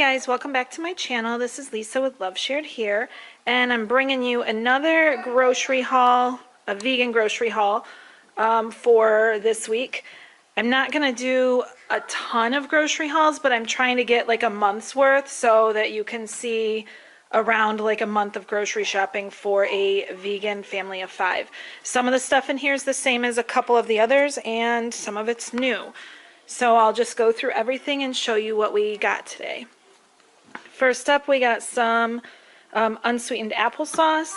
guys, welcome back to my channel. This is Lisa with Love Shared here, and I'm bringing you another grocery haul, a vegan grocery haul for this week. I'm not going to do a ton of grocery hauls, but I'm trying to get like a month's worth so that you can see around like a month of grocery shopping for a vegan family of 5. Some of the stuff in here is the same as a couple of the others, and some of it's new. So I'll just go through everything and show you what we got today. First up, we got some unsweetened applesauce,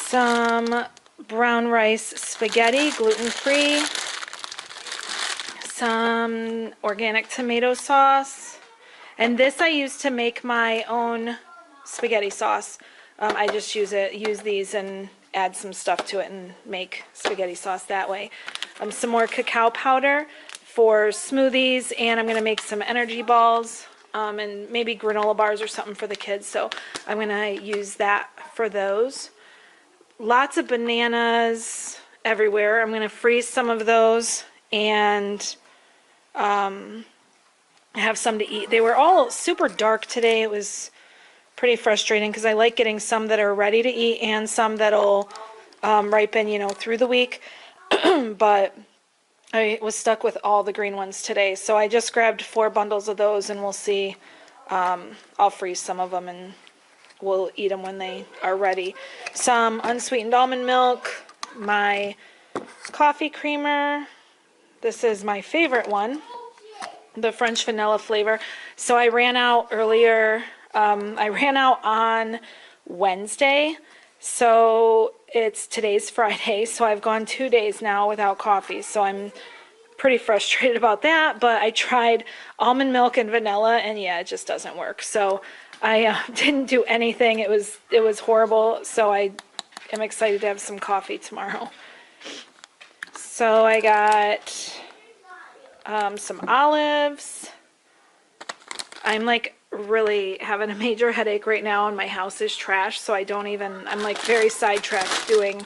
some brown rice spaghetti, gluten-free, some organic tomato sauce, and this I use to make my own spaghetti sauce. I just use these and add some stuff to it and make spaghetti sauce that way. Some more cacao powder for smoothies, and I'm going to make some energy balls and maybe granola bars or something for the kids, so I'm going to use that for those. Lots of bananas everywhere. I'm going to freeze some of those and have some to eat. They were all super dark today. It was pretty frustrating because I like getting some that are ready to eat and some that'll ripen, you know, through the week. But I was stuck with all the green ones today, so I just grabbed 4 bundles of those, and we'll see. I'll freeze some of them and we'll eat them when they are ready. Some unsweetened almond milk, my coffee creamer. This is my favorite one, the French vanilla flavor. So I ran out earlier. I ran out on Wednesday, so today's Friday, so I've gone 2 days now without coffee, so I'm pretty frustrated about that. But I tried almond milk and vanilla, and yeah, it just doesn't work. So I didn't do anything. It was horrible, so I am excited to have some coffee tomorrow. So I got some olives. I'm like really having a major headache right now, and my house is trash, so I'm like very sidetracked doing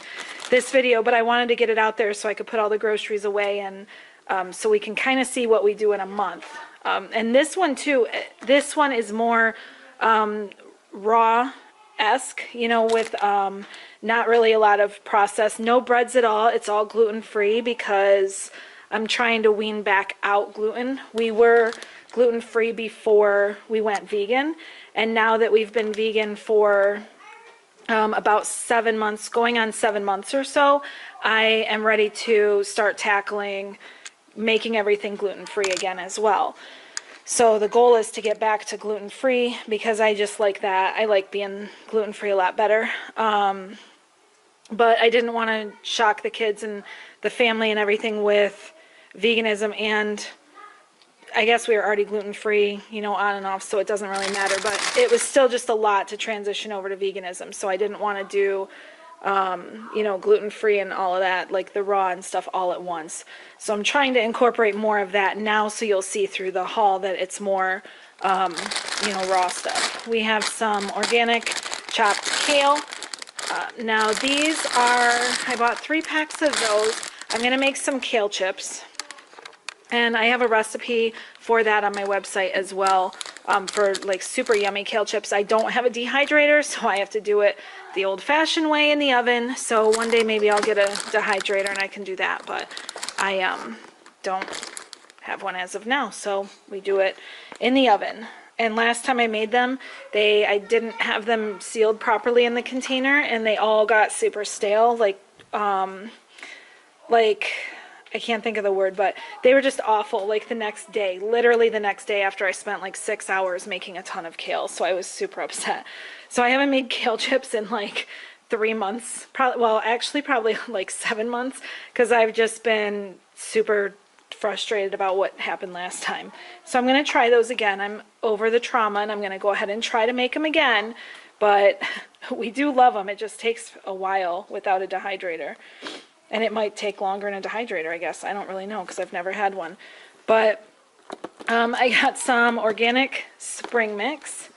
this video, but I wanted to get it out there so I could put all the groceries away, and so we can kind of see what we do in a month. And this one too, this one is more raw-esque, you know, with not really a lot of processed, no breads at all. It's all gluten-free because I'm trying to wean back out gluten. We were gluten-free before we went vegan, and now that we've been vegan for about 7 months, going on 7 months or so, I am ready to start tackling making everything gluten-free again as well. So the goal is to get back to gluten-free because I just like that. I like being gluten-free a lot better. But I didn't want to shock the kids and the family and everything with veganism, and I guess we were already gluten-free, you know, on and off, so it doesn't really matter, but it was still just a lot to transition over to veganism, so I didn't want to do, you know, gluten-free and all of that, like the raw and stuff all at once. So I'm trying to incorporate more of that now, so you'll see through the haul that it's more, you know, raw stuff. We have some organic chopped kale. Now these are, I bought 3 packs of those. I'm going to make some kale chips. And I have a recipe for that on my website as well, for like super yummy kale chips. I don't have a dehydrator, so I have to do it the old-fashioned way in the oven. So one day maybe I'll get a dehydrator and I can do that, but I don't have one as of now, so we do it in the oven. And last time I made them, I didn't have them sealed properly in the container, and they all got super stale, like I can't think of the word, but they were just awful, like the next day, literally the next day after I spent like 6 hours making a ton of kale, so I was super upset. So I haven't made kale chips in like 3 months, probably like 7 months, because I've just been super frustrated about what happened last time. So I'm going to try those again. I'm over the trauma, and I'm going to go ahead and try to make them again, but we do love them. It just takes a while without a dehydrator. And it might take longer in a dehydrator, I guess. I don't really know because I've never had one. But I got some organic spring mix,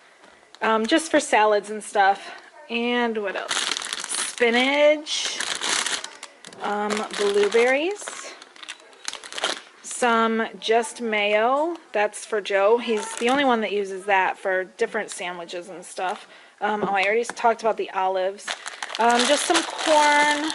just for salads and stuff. And what else? Spinach, blueberries, some just mayo. That's for Joe. He's the only one that uses that for different sandwiches and stuff. Oh, I already talked about the olives. Just some corn.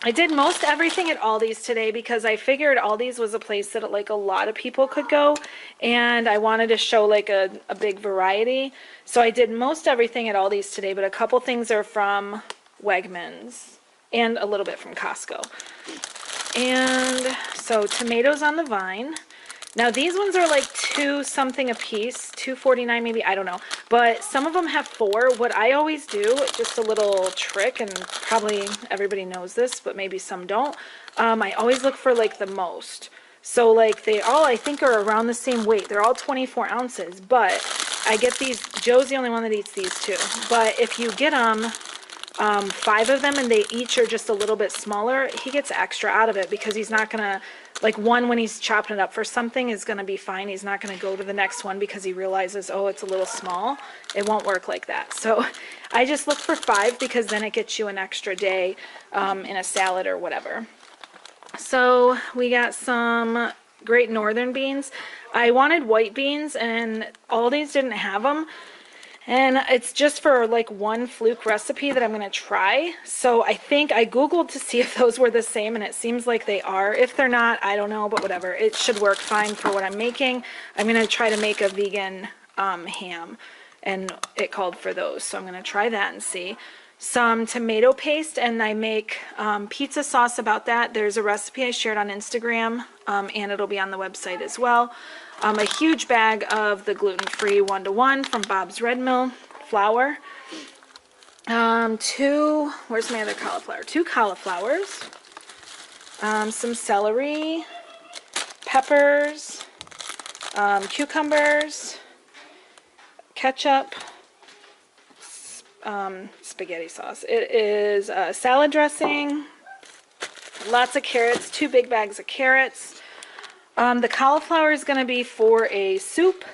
I did most everything at Aldi's today because I figured Aldi's was a place that like a lot of people could go, and I wanted to show like a big variety. So I did most everything at Aldi's today, but a couple things are from Wegmans and a little bit from Costco. And so tomatoes on the vine. Now these ones are like $2 something a piece, $2.49 maybe, I don't know. But some of them have 4. What I always do, just a little trick, and probably everybody knows this, but maybe some don't. I always look for like the most. So like they all, I think, are around the same weight. They're all 24 ounces, but I get these. Joe's the only one that eats these too. But if you get them, 5 of them, and they each are just a little bit smaller, he gets extra out of it because he's not gonna, like, one when he's chopping it up for something is gonna be fine. He's not gonna go to the next one because he realizes, oh, it's a little small. It won't work like that. So I just look for 5 because then it gets you an extra day in a salad or whatever. So we got some Great Northern beans. I wanted white beans and Aldi's didn't have them. And it's just for like one fluke recipe that I'm going to try. So I think I Googled to see if those were the same, and it seems like they are. If they're not, I don't know, but whatever. It should work fine for what I'm making. I'm going to try to make a vegan ham, and it called for those. So I'm going to try that and see. Some tomato paste, and I make pizza sauce about that. There's a recipe I shared on Instagram, and it'll be on the website as well. A huge bag of the gluten-free 1-to-1 from Bob's Red Mill flour. 2, where's my other cauliflower? 2 cauliflowers. Some celery, peppers, cucumbers, ketchup, spaghetti sauce. It is salad dressing, lots of carrots, 2 big bags of carrots. The cauliflower is going to be for a soup.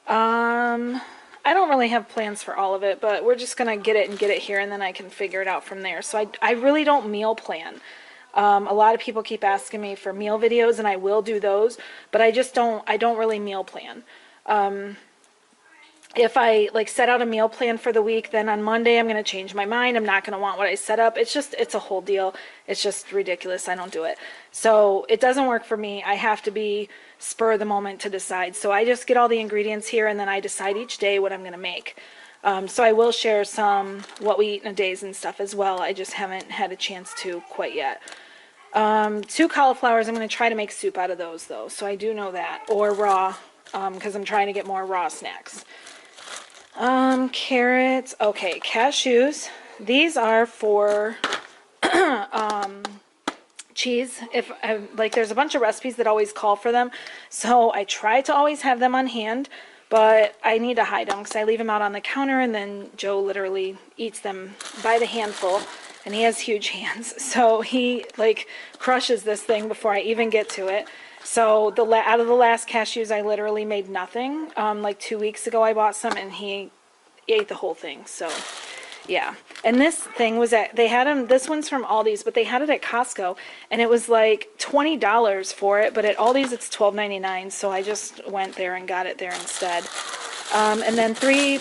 I don't really have plans for all of it, but we're just going to get it here, and then I can figure it out from there. So I really don't meal plan. A lot of people keep asking me for meal videos, and I will do those, but I don't really meal plan. If I like set out a meal plan for the week, then on Monday I'm going to change my mind. I'm not going to want what I set up. It's a whole deal. It's just ridiculous. I don't do it. So it doesn't work for me. I have to be spur of the moment to decide. So I just get all the ingredients here, and then I decide each day what I'm going to make. So I will share some what we eat in a days and stuff as well. I just haven't had a chance to quite yet. 2 cauliflowers. I'm going to try to make soup out of those though. So I do know that, or raw, because I'm trying to get more raw snacks. Carrots, okay, cashews. These are for cheese. If like, there's a bunch of recipes that always call for them, so I try to always have them on hand, but I need to hide them because I leave them out on the counter, and then Joe literally eats them by the handful, and he has huge hands, so he like crushes this thing before I even get to it. So out of the last cashews, I literally made nothing. Like 2 weeks ago, I bought some, and he ate the whole thing. So, yeah. And this thing was they had them. This one's from Aldi's, but they had it at Costco, and it was like $20 for it. But at Aldi's, it's $12.99. So I just went there and got it there instead. And then 3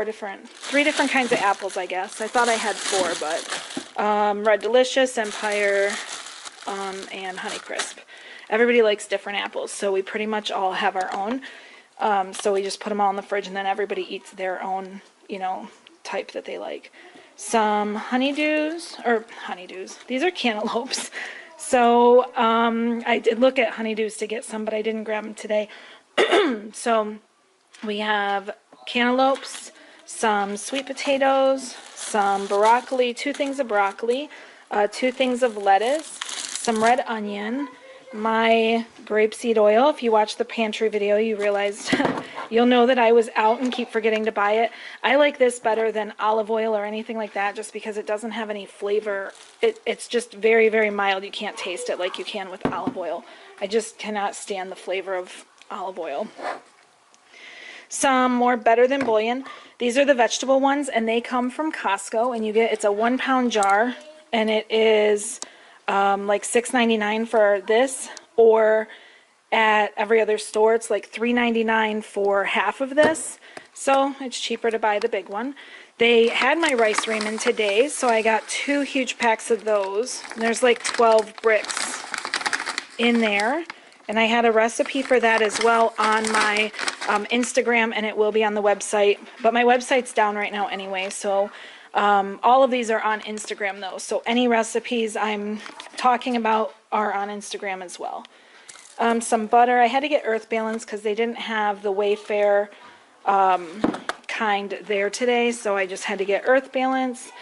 different kinds of apples, I guess. I thought I had 4, but Red Delicious, Empire, and Honeycrisp. Everybody likes different apples, so we pretty much all have our own. So we just put them all in the fridge, and then everybody eats their own, type that they like. Some honeydews. These are cantaloupes. So I did look at honeydews to get some, but I didn't grab them today. So we have cantaloupes, some sweet potatoes, some broccoli, 2 things of broccoli, 2 things of lettuce, some red onion, my grapeseed oil. If you watch the pantry video, you realized you'll know that I was out and keep forgetting to buy it. I like this better than olive oil or anything like that, just because it doesn't have any flavor. It's just very, very mild. You can't taste it like you can with olive oil. I just cannot stand the flavor of olive oil. Some more Better Than Bouillon. These are the vegetable ones, and they come from Costco, and it's a 1-pound jar, and it is like $6.99 for this, or at every other store it's like $3.99 for half of this, so it's cheaper to buy the big one. They had my rice ramen today, so I got 2 huge packs of those. And there's like 12 bricks in there, and I had a recipe for that as well on my Instagram, and it will be on the website, but my website's down right now anyway, so all of these are on Instagram though, so any recipes I'm talking about are on Instagram as well. Some butter. I had to get Earth Balance because they didn't have the Wayfair kind there today, so I just had to get Earth Balance.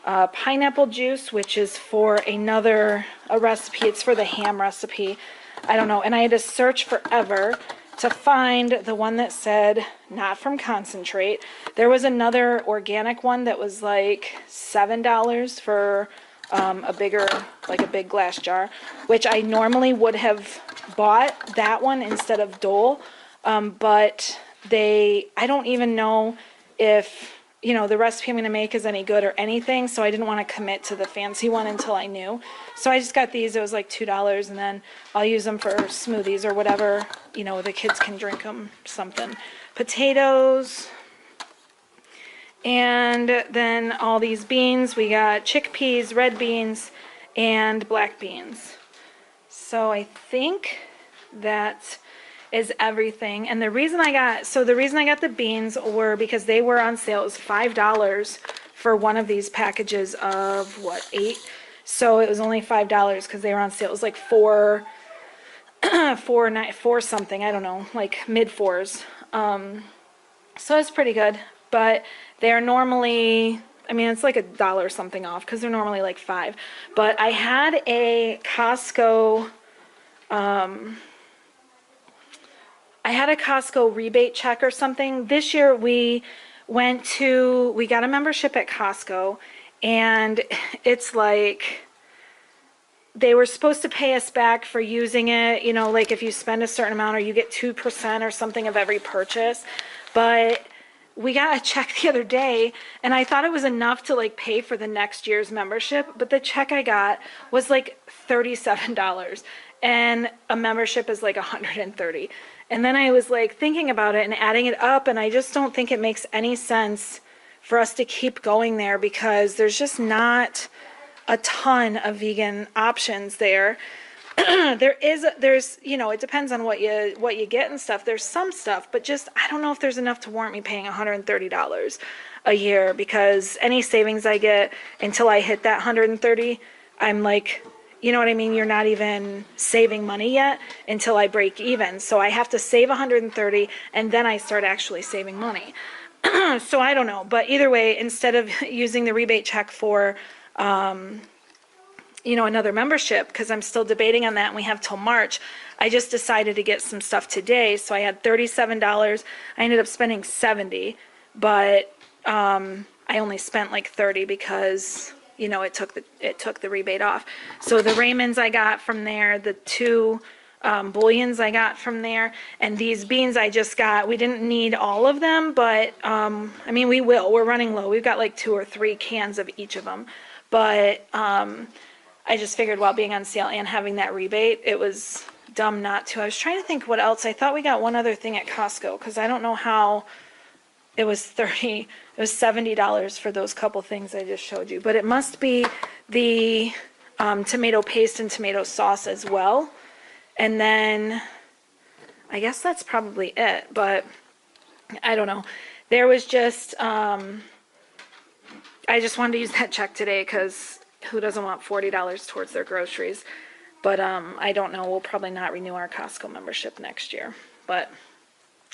Pineapple juice, which is for a recipe. It's for the ham recipe. I don't know, and I had to search forever to find the one that said not from concentrate. There was another organic one that was like $7 for a bigger, like a big glass jar, which I normally would have bought that one instead of Dole, but I don't even know if, you know, the recipe I'm going to make is any good or anything, so I didn't want to commit to the fancy one until I knew. So I just got these. It was like $2, and then I'll use them for smoothies or whatever, you know, the kids can drink them, something. Potatoes, and then all these beans. We got chickpeas, red beans, and black beans. So I think that is everything. And the reason I got the beans were because they were on sale. It was $5 for one of these packages of what, 8? So it was only $5 because they were on sale. It was like four something, I don't know, like mid-4s. So it's pretty good, but they're normally, I mean, it's like $1 something off because they're normally like 5. But I had a Costco rebate check or something. This year we got a membership at Costco, and it's like they were supposed to pay us back for using it, you know, like if you spend a certain amount, or you get 2% or something of every purchase. But we got a check the other day, and I thought it was enough to like pay for the next year's membership, but the check I got was like $37, and a membership is like $130. And then I was like thinking about it and adding it up, and I just don't think it makes any sense for us to keep going there because there's just not a ton of vegan options there. There's, you know, it depends on what you get and stuff. There's some stuff, but just I don't know if there's enough to warrant me paying $130 a year, because any savings I get until I hit that 130, I'm like, you know what I mean? You're not even saving money yet until I break even. So I have to save 130 and then I start actually saving money. So I don't know. But either way, instead of using the rebate check for, you know, another membership, because I'm still debating on that and we have till March, I just decided to get some stuff today. So I had $37. I ended up spending $70, but I only spent like $30 because, you know, it took the rebate off. So the ramens I got from there, the 2 bouillons I got from there, and these beans I just got. We didn't need all of them, but I mean, we're running low. We've got like 2 or 3 cans of each of them, but I just figured while being on sale and having that rebate, it was dumb not to. I was trying to think what else. I thought we got one other thing at Costco, because I don't know how it was $70 for those couple things I just showed you, but it must be the tomato paste and tomato sauce as well. And then I guess that's probably it, but I don't know. There was just, I just wanted to use that check today because who doesn't want $40 towards their groceries? But I don't know. We'll probably not renew our Costco membership next year. But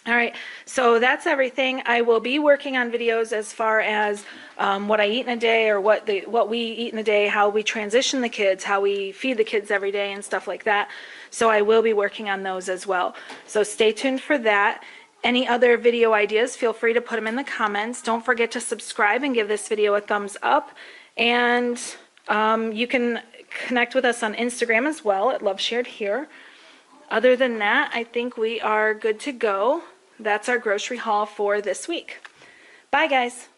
all right, so that's everything. I will be working on videos as far as what I eat in a day, or what we eat in a day, how we transition the kids, how we feed the kids every day, and stuff like that. So I will be working on those as well. So stay tuned for that. Any other video ideas, feel free to put them in the comments. Don't forget to subscribe and give this video a thumbs up. And you can connect with us on Instagram as well at Love Shared Here. Other than that, I think we are good to go. That's our grocery haul for this week. Bye, guys.